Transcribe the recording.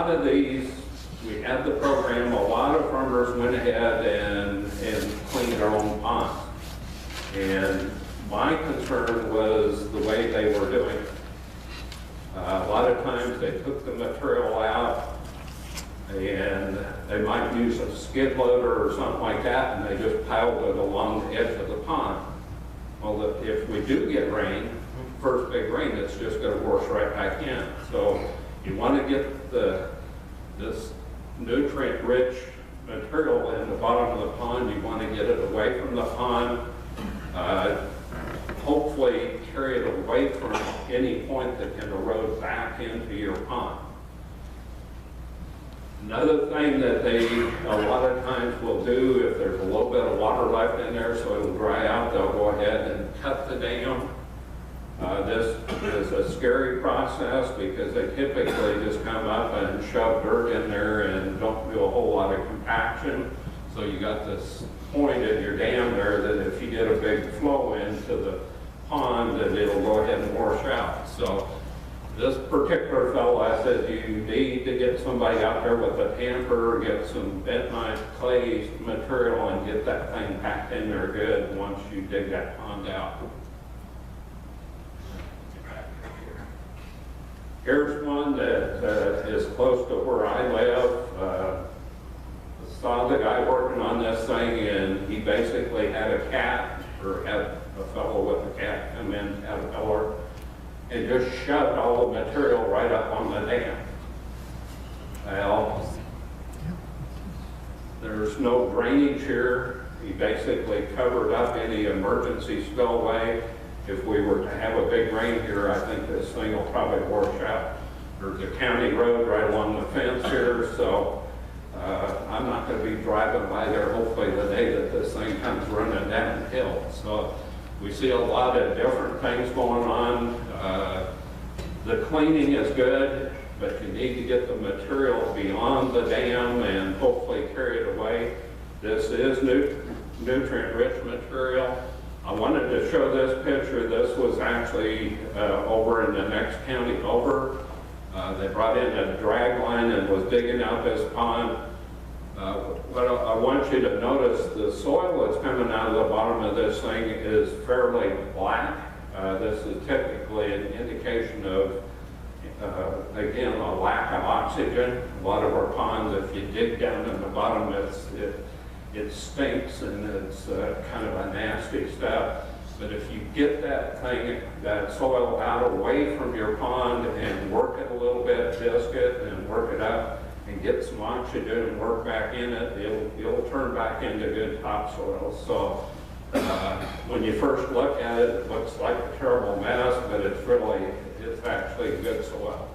lot of these, we had the program, a lot of farmers went ahead and cleaned their own ponds. And my concern was the way they were doing it. A lot of times they took the material out and they might use a skid loader or something like that, and they just piled it along the edge of the pond. Well, if we do get rain, first big rain, it's just going to wash right back in. So you want to get this nutrient-rich material in the bottom of the pond. You want to get it away from the pond. Hopefully carry it away from any point that can erode back into your pond. Another thing that they a lot of times will do, if there's a little bit of water left in there so it'll dry out, they'll go ahead and cut the dam. This is a scary process because they typically just come up and shove dirt in there and don't do a whole lot of compaction. So you got this point in your dam there that if you get a big flow into the pond, that it'll go ahead and wash out. So this particular fellow, I said, you need to get somebody out there with a tamper, get some bentonite clay material and get that thing packed in there good once you dig that pond out. Here's one that is close to where I live. Saw the guy working on this thing, and he basically had a cat, or had a fellow with a cat come in, Caterpillar, and just shoved all the material right up on the dam. Well, there's no drainage here. He basically covered up any emergency spillway. If we were to have a big rain here, I think this thing will probably wash out. There's a county road right along the fence here, so I'm not going to be driving by there hopefully the day that this thing comes running downhill. So we see a lot of different things going on. The cleaning is good, but you need to get the material beyond the dam and hopefully carry it away. This is nutrient-rich material. I wanted to show this picture. This was actually over in the next county over. They brought in a drag line and was digging out this pond. What I want you to notice, the soil that's coming out of the bottom of this thing is fairly black. This is typically an indication of, again, a lack of oxygen. A lot of our ponds, if you dig down in the bottom, it stinks and it's kind of a nasty stuff. But if you get that soil out away from your pond and work it a little bit, disc it and work it up and get some oxygen and work back in it, it'll turn back into good topsoil. So when you first look at it, it looks like a terrible mess, but it's actually good soil.